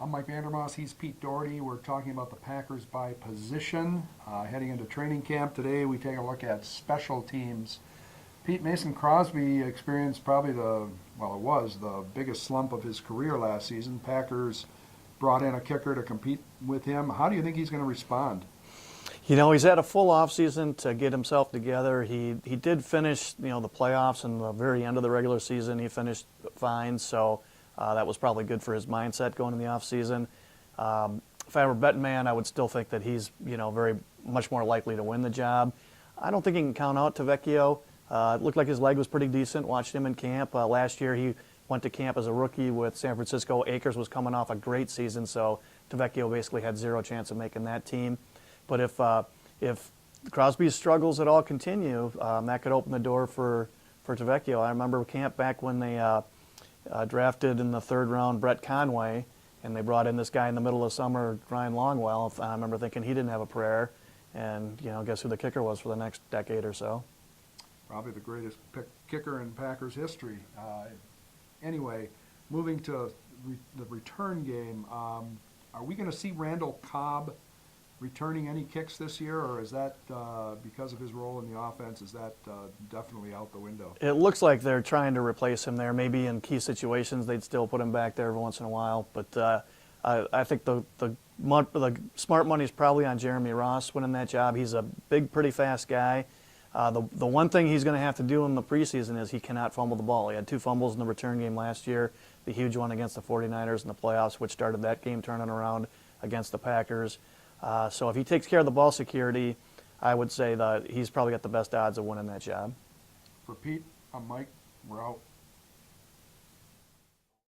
I'm Mike Vandermause. He's Pete Dougherty. We're talking about the Packers by position. Heading into training camp today, we take a look at special teams. Pete, Mason Crosby experienced probably it was the biggest slump of his career last season. Packers brought in a kicker to compete with him. How do you think he's going to respond? You know, he's had a full offseason to get himself together. He did finish, the playoffs and the very end of the regular season. He finished fine, so that was probably good for his mindset going in the offseason. If I were a betting man, I would still think that he's, very much more likely to win the job. I don't think he can count out Tavecchio. It looked like his leg was pretty decent. Watched him in camp. Last year he went to camp as a rookie with San Francisco. Akers was coming off a great season, so Tavecchio basically had zero chance of making that team. But if Crosby's struggles at all continue, that could open the door for Tavecchio. I remember camp back when they drafted in the third round Brett Conway, and they brought in this guy in the middle of summer, Ryan Longwell. I remember thinking he didn't have a prayer, and guess who the kicker was for the next decade or so? Probably the greatest kicker in Packers history. Anyway, moving to the return game, are we going to see Randall Cobb returning any kicks this year, or is that because of his role in the offense, is that definitely out the window? It looks like they're trying to replace him there. Maybe in key situations they'd still put him back there every once in a while, but I think the smart money is probably on Jeremy Ross winning that job. He's a big, pretty fast guy. The one thing he's going to have to do in the preseason is he cannot fumble the ball. He had 2 fumbles in the return game last year, the huge one against the 49ers in the playoffs, which started that game turning around against the Packers. So if he takes care of the ball security, I would say that he's probably got the best odds of winning that job. For Pete, I'm Mike. We're out.